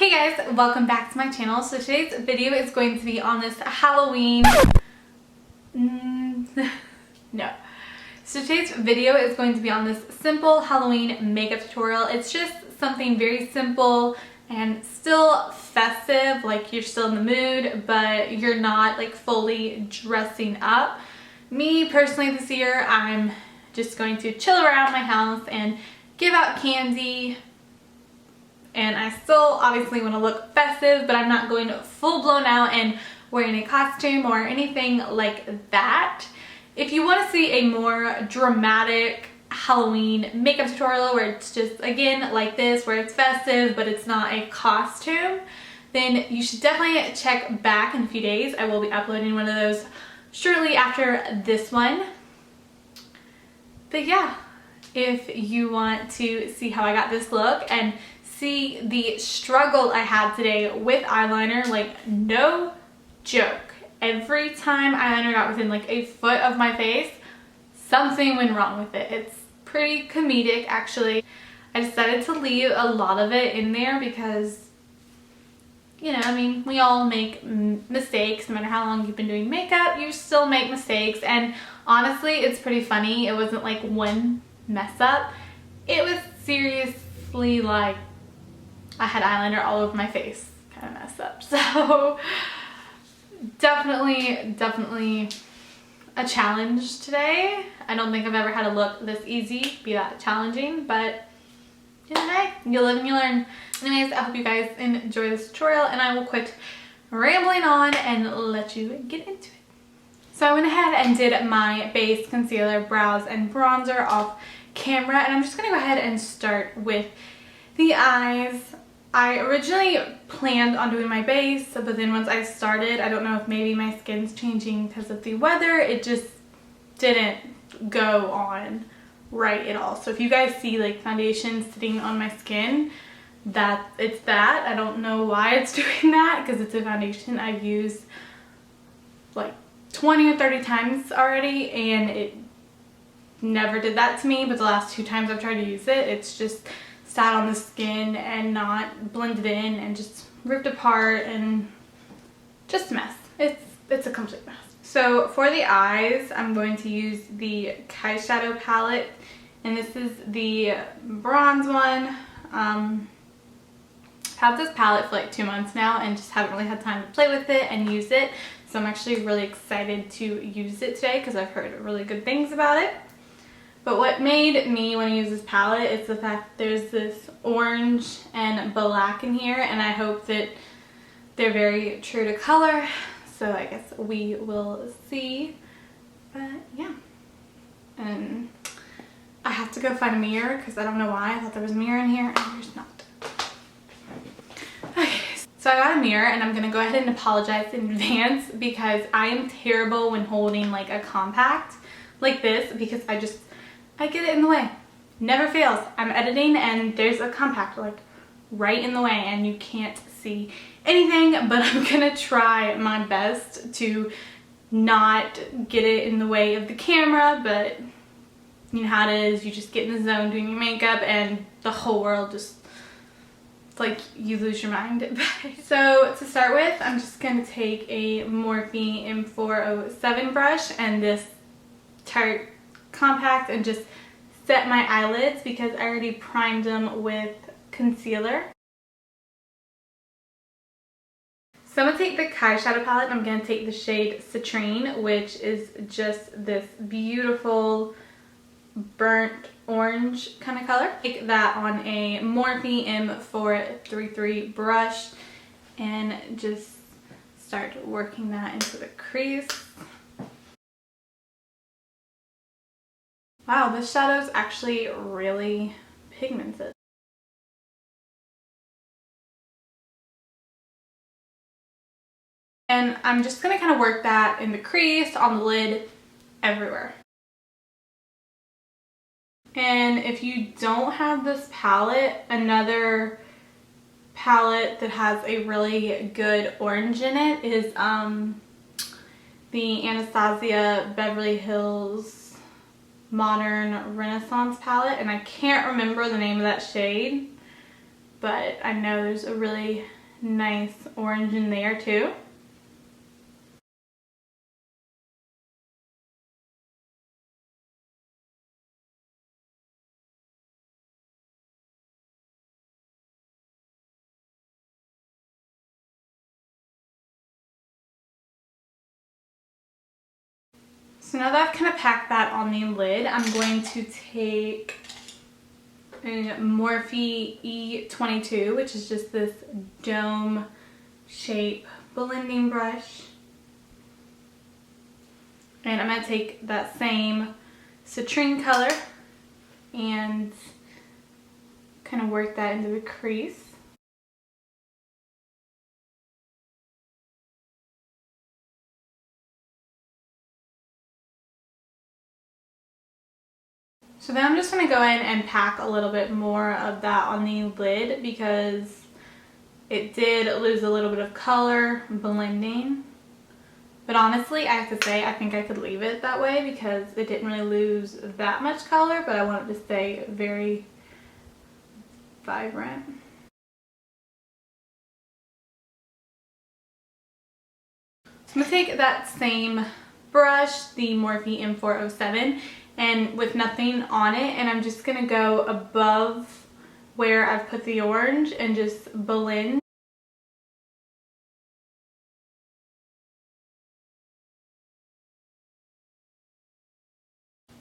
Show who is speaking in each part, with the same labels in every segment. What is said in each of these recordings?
Speaker 1: Hey guys, welcome back to my channel. So today's video is going to be on this Halloween... No. So today's video is going to be on this simple Halloween makeup tutorial. It's just something very simple and still festive, like you're still in the mood, but you're not like fully dressing up. Me personally this year, I'm just going to chill around my house and give out candy. And I still obviously want to look festive, but I'm not going full blown out and wearing a costume or anything like that. If you want to see a more dramatic Halloween makeup tutorial where it's just, again, like this, where it's festive but it's not a costume, then you should definitely check back in a few days. I will be uploading one of those shortly after this one. But yeah, if you want to see how I got this look and see the struggle I had today with eyeliner, like no joke. Every time eyeliner got within like a foot of my face, something went wrong with it. It's pretty comedic actually. I decided to leave a lot of it in there because, you know, I mean, we all make mistakes. No matter how long you've been doing makeup, you still make mistakes. And honestly, it's pretty funny. It wasn't like one mess up. It was seriously like I had eyeliner all over my face kind of mess up. So definitely a challenge today. I don't think I've ever had a look this easy be that challenging, but hey, you live and you learn. Anyways, I hope you guys enjoy this tutorial and I will quit rambling on and let you get into it. So I went ahead and did my base, concealer, brows, and bronzer off camera, and I'm just gonna go ahead and start with the eyes. I originally planned on doing my base, but then once I started, I don't know if maybe my skin's changing because of the weather, it just didn't go on right at all. So if you guys see like foundation sitting on my skin, it's that. I don't know why it's doing that because it's a foundation I've used like 20 or 30 times already and it never did that to me, but the last 2 times I've tried to use it, it's just sat on the skin and not blended in and just ripped apart and just a mess. It's a complete mess. So for the eyes, I'm going to use the Kyshadow palette, and this is the bronze one. I've had this palette for like 2 months now and just haven't really had time to play with it and use it. So I'm actually really excited to use it today because I've heard really good things about it. But what made me want to use this palette is the fact that there's this orange and black in here, and I hope that they're very true to color. So I guess we will see. But yeah. And I have to go find a mirror because I don't know why. I thought there was a mirror in here and there's not. Okay. So I got a mirror and I'm going to go ahead and apologize in advance because I am terrible when holding like a compact like this because I get it in the way. Never fails. I'm editing and there's a compact like right in the way and you can't see anything, but I'm gonna try my best to not get it in the way of the camera, but you know how it is. You just get in the zone doing your makeup and the whole world just, it's like you lose your mind. So to start with, I'm just gonna take a Morphe M407 brush and this Tarte compact and just set my eyelids because I already primed them with concealer. So I'm going to take the Kyshadow palette and I'm going to take the shade Citrine, which is just this beautiful burnt orange kind of color. Take that on a Morphe M433 brush and just start working that into the crease. Wow, this shadow's actually really pigmented. And I'm just going to kind of work that in the crease, on the lid, everywhere. And if you don't have this palette, another palette that has a really good orange in it is the Anastasia Beverly Hills Modern Renaissance palette, and I can't remember the name of that shade, but I know there's a really nice orange in there too. So now that I've kind of packed that on the lid, I'm going to take a Morphe E22, which is just this dome shape blending brush. And I'm going to take that same citrine color and kind of work that into the crease. So then I'm just going to go in and pack a little bit more of that on the lid because it did lose a little bit of color blending. But honestly, I have to say, I think I could leave it that way because it didn't really lose that much color, but I want it to stay very vibrant. So I'm going to take that same brush, the Morphe M407, and with nothing on it, and I'm just going to go above where I've put the orange and just blend.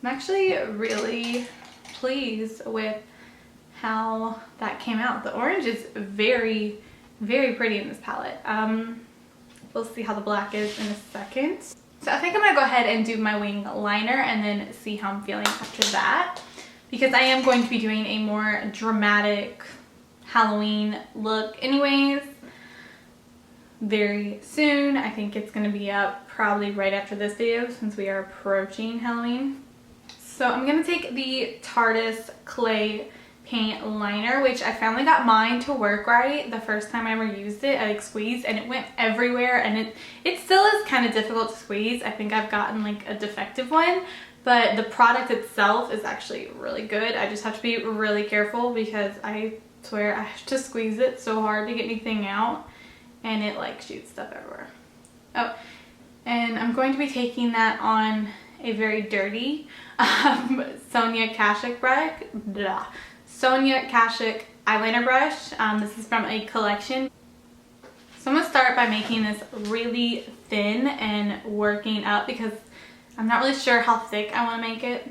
Speaker 1: I'm actually really pleased with how that came out. The orange is very, very pretty in this palette. We'll see how the black is in a second. So I think I'm gonna go ahead and do my wing liner and then see how I'm feeling after that, because I am going to be doing a more dramatic Halloween look anyways very soon. I think it's gonna be up probably right after this video since we are approaching Halloween. So I'm going to take the Tarteist clay paint liner, which I finally got mine to work right the first time I ever used it. I like squeezed and it went everywhere, and it still is kind of difficult to squeeze. I think I've gotten like a defective one, but the product itself is actually really good. I just have to be really careful because I swear I have to squeeze it so hard to get anything out, and it like shoots stuff everywhere. Oh, and I'm going to be taking that on a very dirty Sonia Kashuk eyeliner brush. This is from a collection. So I'm going to start by making this really thin and working up because I'm not really sure how thick I want to make it.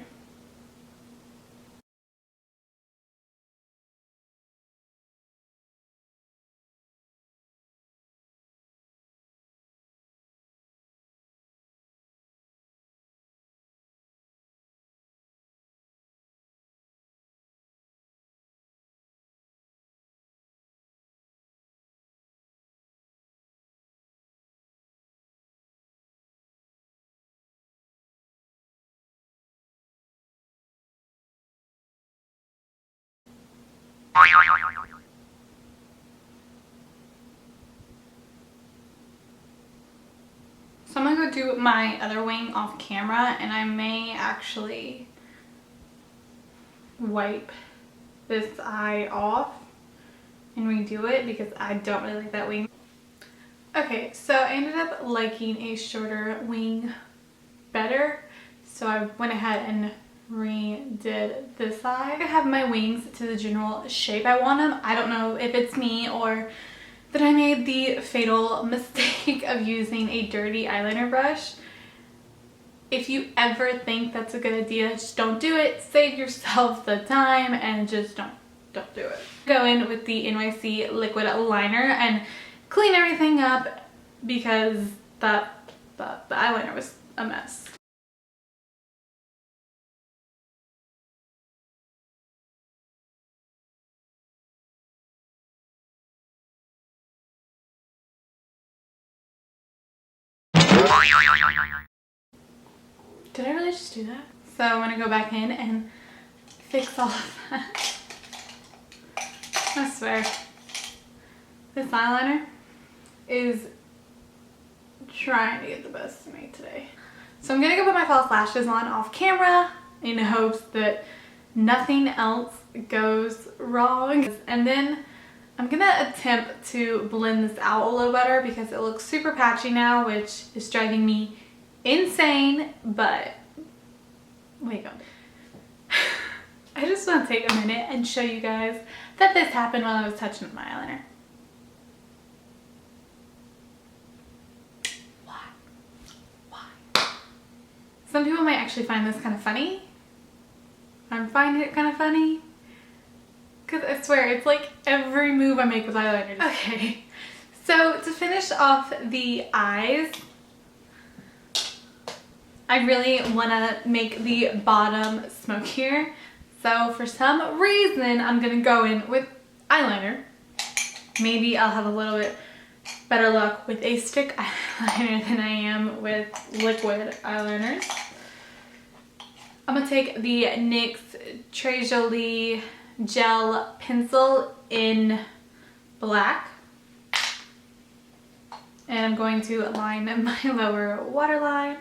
Speaker 1: So I'm going to go do my other wing off camera, and I may actually wipe this eye off and redo it because I don't really like that wing. Okay, so I ended up liking a shorter wing better, so I went ahead and redid this eye. I have my wings to the general shape I want them. I don't know if it's me or that I made the fatal mistake of using a dirty eyeliner brush. If you ever think that's a good idea, just don't do it. Save yourself the time and just don't do it. Go in with the NYC liquid liner and clean everything up because the eyeliner was a mess. Did I really just do that? So I'm gonna go back in and fix all of that. I swear, this eyeliner is trying to get the best of me today. So I'm gonna go put my false lashes on off camera in hopes that nothing else goes wrong. And then I'm gonna attempt to blend this out a little better because it looks super patchy now, which is driving me insane, but wait on. I just want to take a minute and show you guys that this happened while I was touching up my eyeliner. Why? Some people might actually find this kind of funny. I'm finding it kind of funny. Because I swear, it's like every move I make with eyeliner. Okay, so to finish off the eyes, I really want to make the bottom smokier. So for some reason, I'm going to go in with eyeliner. Maybe I'll have a little bit better luck with a stick eyeliner than I am with liquid eyeliners. I'm going to take the NYX Très Jolie gel pencil in black. And I'm going to line my lower waterline.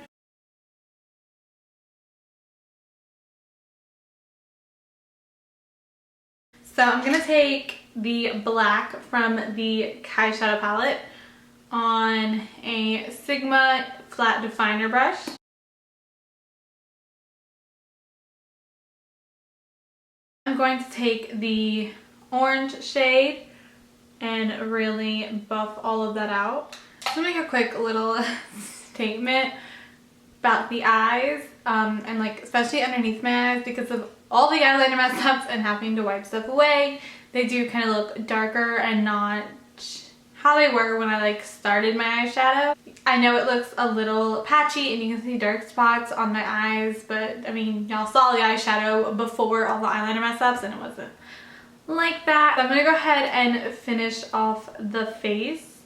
Speaker 1: So I'm going to take the black from the Kyshadow palette on a Sigma flat definer brush. I'm going to take the orange shade and really buff all of that out. I'm going to make a quick little statement about the eyes, and like especially underneath my eyes, because of all the eyeliner mess ups and having to wipe stuff away. They do kind of look darker and not how they were when I like started my eyeshadow. I know it looks a little patchy and you can see dark spots on my eyes, but I mean, y'all saw the eyeshadow before all the eyeliner mess ups and it wasn't like that. So I'm gonna go ahead and finish off the face.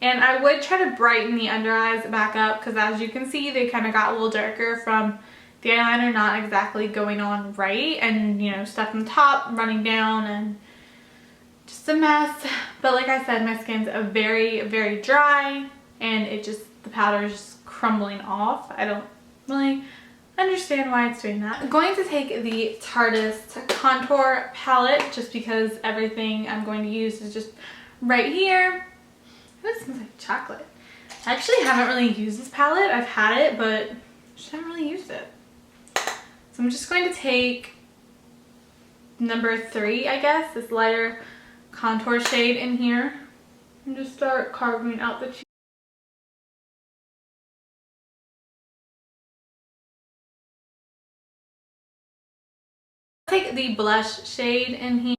Speaker 1: And I would try to brighten the under eyes back up because as you can see, they kind of got a little darker from the eyeliner not exactly going on right, and you know, stuff on top running down and just a mess. But like I said, my skin's a very, very dry and it just, the powder is just crumbling off. I don't really understand why it's doing that. I'm going to take the Tarteist contour palette just because everything I'm going to use is just right here. This smells like chocolate. I actually haven't really used this palette. I've had it, but just haven't really used it. So I'm just going to take number 3, I guess, this lighter contour shade in here, and just start carving out the cheek. Take the blush shade in here.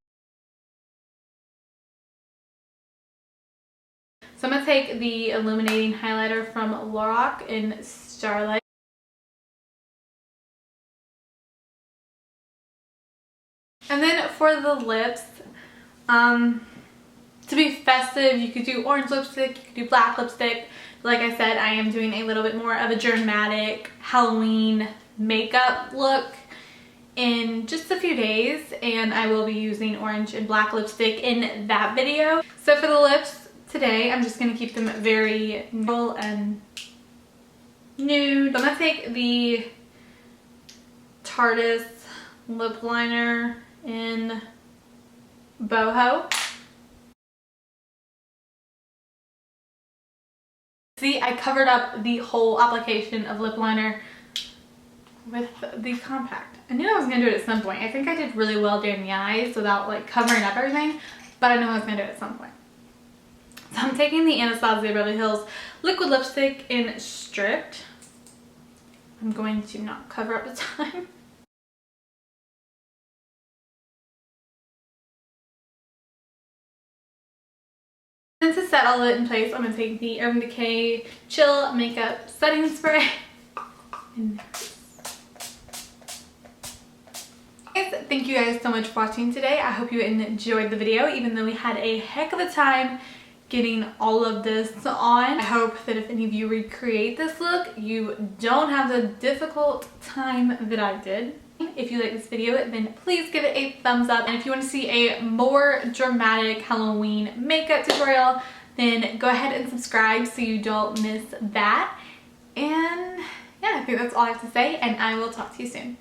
Speaker 1: So I'm going to take the illuminating highlighter from Lorac in Starlight. And then for the lips, to be festive, you could do orange lipstick, you could do black lipstick. Like I said, I am doing a little bit more of a dramatic Halloween makeup look in just a few days, and I will be using orange and black lipstick in that video. So for the lips today, I'm just going to keep them very neutral and nude. So I'm going to take the Tarteist lip liner in BoHo. See, I covered up the whole application of lip liner with the compact. I knew I was going to do it at some point. I think I did really well during the eyes without like covering up everything, but I knew I was going to do it at some point. So I'm taking the Anastasia Beverly Hills liquid lipstick in Stripped. I'm going to not cover up the time. And to set all of it in place, I'm going to take the Urban Decay Chill Makeup Setting Spray. Thank you guys so much for watching today. I hope you enjoyed the video, even though we had a heck of a time getting all of this on. I hope that if any of you recreate this look, you don't have the difficult time that I did. If you like this video, then please give it a thumbs up. And if you want to see a more dramatic Halloween makeup tutorial, then go ahead and subscribe so you don't miss that. And yeah, I think that's all I have to say, and I will talk to you soon.